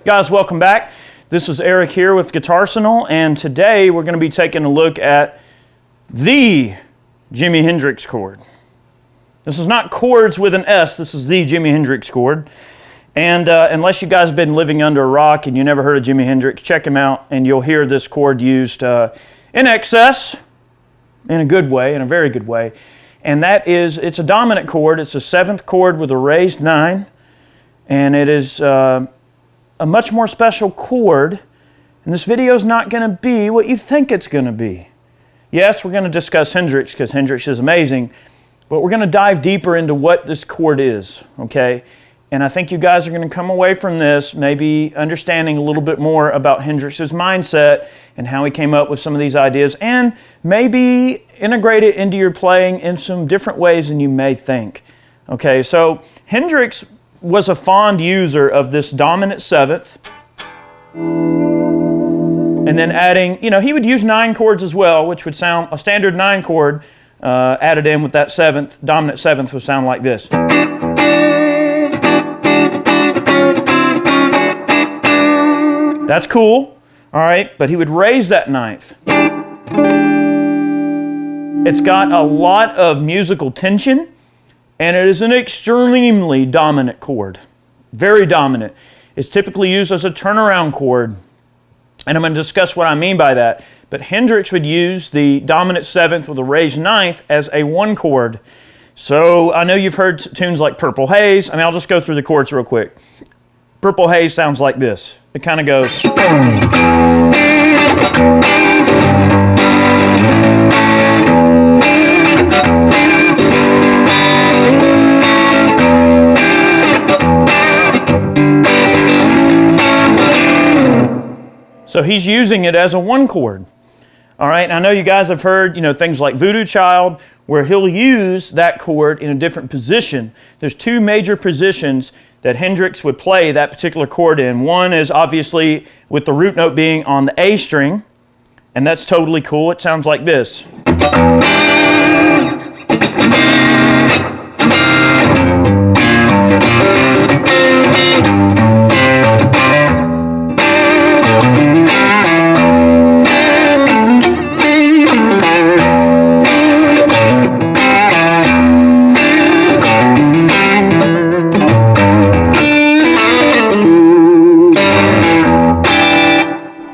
Guys, welcome back. This is Eric here with Guitarsenal, and today we're going to be taking a look at the Jimi Hendrix Chord. This is not chords with an S, this is the Jimi Hendrix Chord. And unless you guys have been living under a rock and you never heard of Jimi Hendrix, check him out and you'll hear this chord used in excess, in a good way, in a very good way. And that is, it's a dominant chord. It's a 7th chord with a raised 9, and it is a much more special chord, and this video is not going to be what you think it's going to be. Yes, we're going to discuss Hendrix because Hendrix is amazing, but we're going to dive deeper into what this chord is, okay? And I think you guys are going to come away from this maybe understanding a little bit more about Hendrix's mindset and how he came up with some of these ideas, and maybe integrate it into your playing in some different ways than you may think. Okay, so Hendrix was a fond user of this dominant 7th, and then adding, he would use 9 chords as well, which would sound, a standard 9 chord added in with that 7th, dominant 7th would sound like this. That's cool, all right, but he would raise that 9th. It's got a lot of musical tension, and it is an extremely dominant chord, very dominant. It's typically used as a turnaround chord, and I'm going to discuss what I mean by that. But Hendrix would use the dominant 7th with a raised 9th as a 1 chord. So I know you've heard tunes like Purple Haze. I mean, I'll just go through the chords real quick. Purple Haze sounds like this. It kind of goes. So he's using it as a 1 chord. All right, and I know you guys have heard, things like Voodoo Child, where he'll use that chord in a different position. There's 2 major positions that Hendrix would play that particular chord in. One is obviously with the root note being on the A string, and that's totally cool. It sounds like this.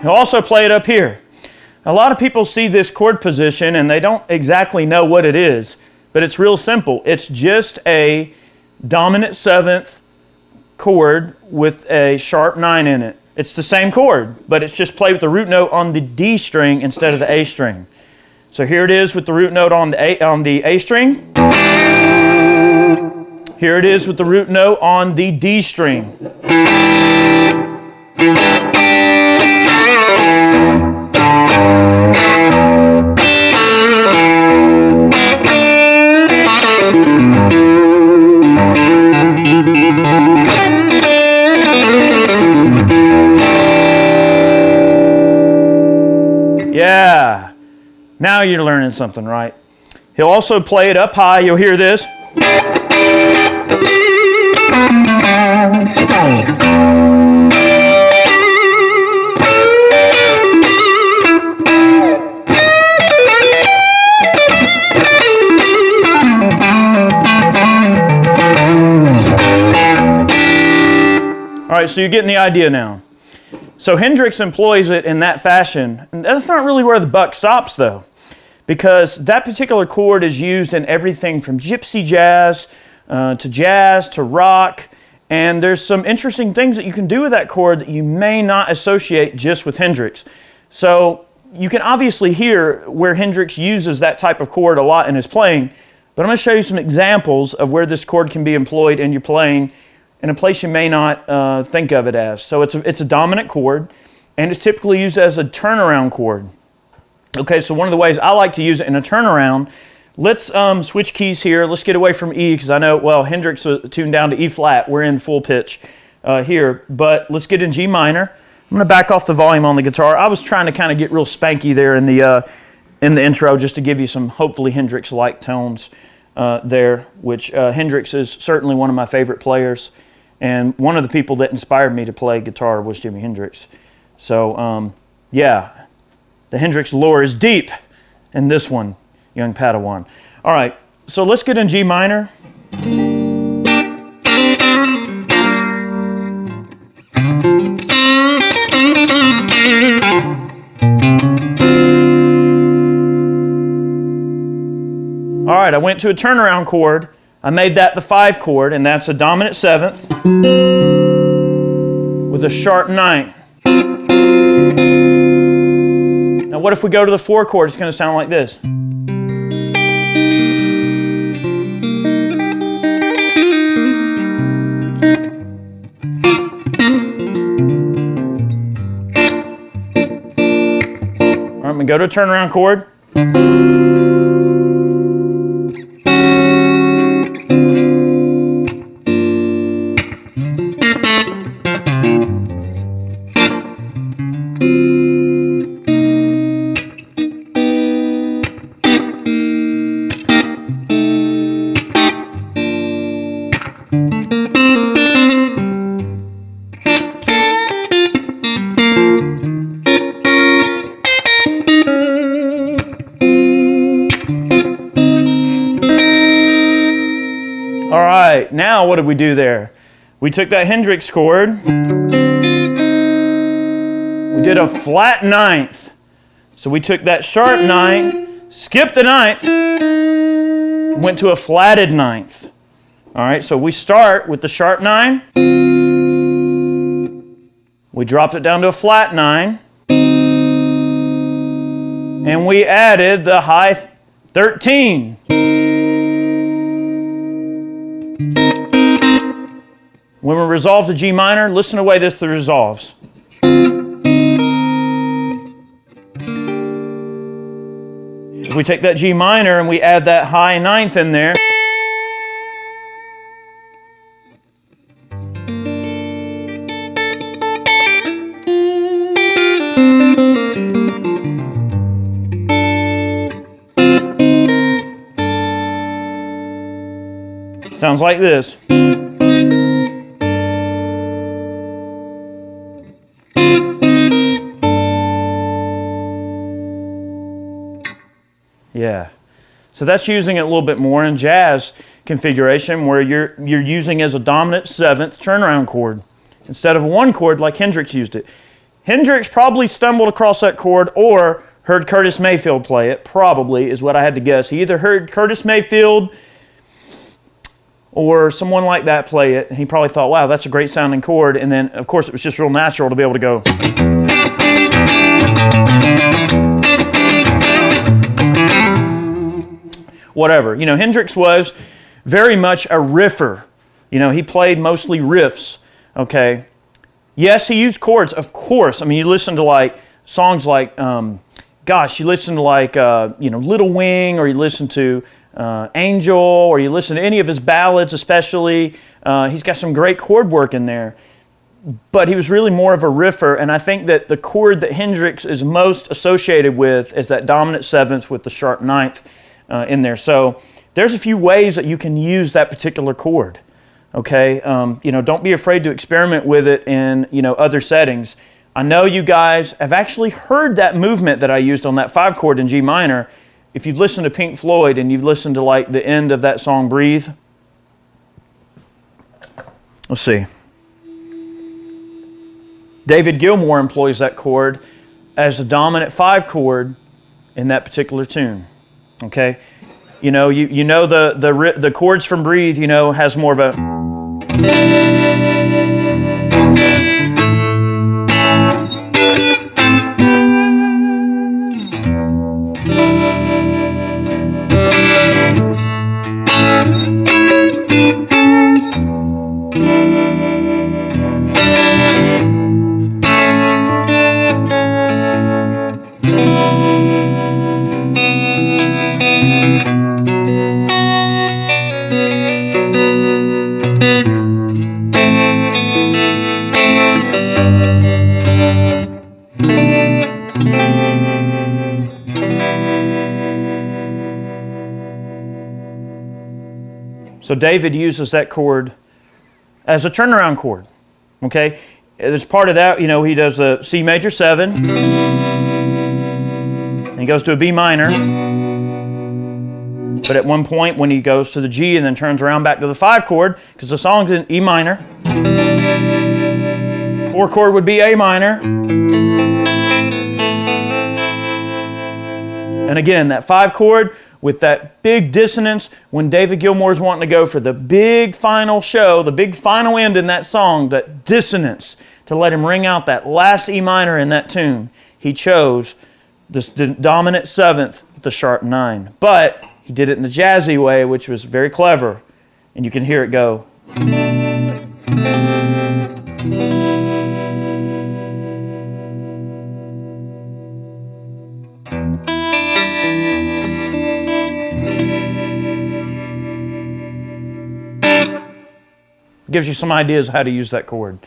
He'll also play it up here. A lot of people see this chord position and they don't exactly know what it is, but it's real simple. It's just a dominant 7th chord with a sharp 9 in it. It's the same chord, but it's just played with the root note on the D string instead of the A string. So here it is with the root note on the A string. Here it is with the root note on the D string. Yeah, now you're learning something, right? He'll also play it up high. You'll hear this. All right, so you're getting the idea now. So Hendrix employs it in that fashion. And that's not really where the buck stops, though, because that particular chord is used in everything from gypsy jazz to jazz, to rock. And there's some interesting things that you can do with that chord that you may not associate just with Hendrix. So you can obviously hear where Hendrix uses that type of chord a lot in his playing, but I'm going to show you some examples of where this chord can be employed in your playing in a place you may not think of it as. So it's a dominant chord, and it's typically used as a turnaround chord. Okay, so one of the ways I like to use it in a turnaround, let's switch keys here. Let's get away from E, because I know, well, Hendrix was tuned down to E flat. We're in full pitch here, but let's get in G minor. I'm going to back off the volume on the guitar. I was trying to kind of get real spanky there in the intro, just to give you some hopefully Hendrix-like tones there, which Hendrix is certainly one of my favorite players, and one of the people that inspired me to play guitar was Jimi Hendrix. So yeah, the Hendrix lore is deep in this one, young Padawan. All right, so let's get in G minor. All right, I went to a turnaround chord. I made that the 5 chord, and that's a dominant 7th with a sharp 9th. Now what if we go to the 4 chord? It's going to sound like this. All right, I'm going to go to a turnaround chord. All right, now what did we do there? We took that Hendrix chord, we did a flat 9th. So we took that sharp 9th, skipped the 9th, went to a flatted 9th. All right, so we start with the sharp 9, we dropped it down to a flat 9, and we added the high 13. When we resolve the G minor, listen to the way this resolves. If we take that G minor and we add that high 9th in there, sounds like this. Yeah, so that's using it a little bit more in jazz configuration, where you're using as a dominant 7th turnaround chord instead of 1 chord like Hendrix used it. Hendrix probably stumbled across that chord or heard Curtis Mayfield play it, probably is what I had to guess. He either heard Curtis Mayfield or someone like that play it, and he probably thought, wow, that's a great sounding chord, and then of course it was just real natural to be able to go. Whatever. You know, Hendrix was very much a riffer. You know, he played mostly riffs, okay? Yes, he used chords, of course. I mean, you listen to like songs like, you listen to like, Little Wing, or you listen to Angel, or you listen to any of his ballads especially. He's got some great chord work in there. But he was really more of a riffer, and I think that the chord that Hendrix is most associated with is that dominant 7th with the sharp 9th. In there. So there's a few ways that you can use that particular chord. Okay, don't be afraid to experiment with it in other settings. I know you guys have actually heard that movement that I used on that 5 chord in G minor. If you've listened to Pink Floyd and you've listened to like the end of that song Breathe. Let's see. David Gilmour employs that chord as a dominant 5 chord in that particular tune. Okay, You know, you know the chords from Breathe, you know, has more of a... So David uses that chord as a turnaround chord, okay? As part of that, you know, he does a C major 7, and he goes to a B minor, but at one point when he goes to the G and then turns around back to the 5 chord, because the song's in E minor, 4 chord would be A minor, and again, that 5 chord, with that big dissonance, when David Gilmour's wanting to go for the big final show, the big final end in that song, that dissonance, to let him ring out that last E minor in that tune, he chose this dominant 7th, the sharp 9. But he did it in the jazzy way, which was very clever, and you can hear it go. Gives you some ideas how to use that chord.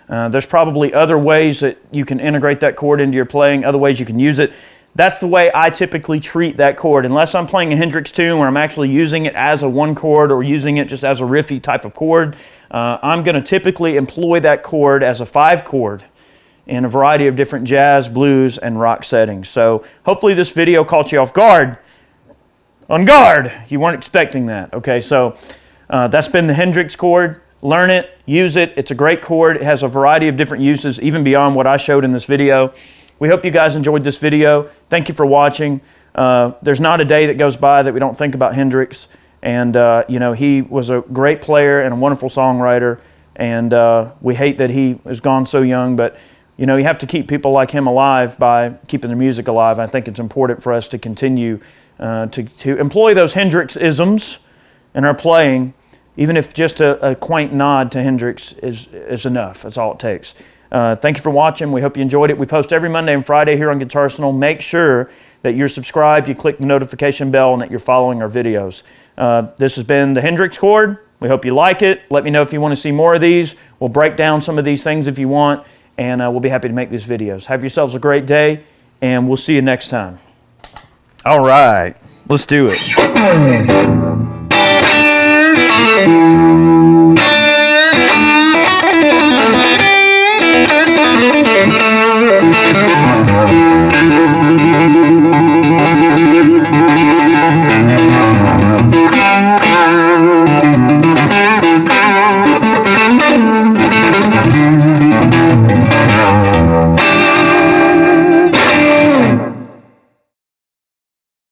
There's probably other ways that you can integrate that chord into your playing, other ways you can use it. That's the way I typically treat that chord. Unless I'm playing a Hendrix tune where I'm actually using it as a 1 chord or using it just as a riffy type of chord, I'm going to typically employ that chord as a 5 chord in a variety of different jazz, blues, and rock settings. So hopefully this video caught you off guard. On guard! You weren't expecting that. Okay, so that's been the Hendrix chord. Learn it, use it. It's a great chord. It has a variety of different uses, even beyond what I showed in this video. We hope you guys enjoyed this video. Thank you for watching. There's not a day that goes by that we don't think about Hendrix. And, you know, he was a great player and a wonderful songwriter. And we hate that he is gone so young. But, you know, you have to keep people like him alive by keeping their music alive. I think it's important for us to continue to employ those Hendrix-isms in our playing. Even if just a quaint nod to Hendrix is enough. That's all it takes. Thank you for watching. We hope you enjoyed it. We post every Monday and Friday here on Guitarsenal. Make sure that you're subscribed, you click the notification bell, and that you're following our videos. This has been the Hendrix chord. We hope you like it. Let me know if you want to see more of these. We'll break down some of these things if you want, and we'll be happy to make these videos. Have yourselves a great day, and we'll see you next time. All right, let's do it.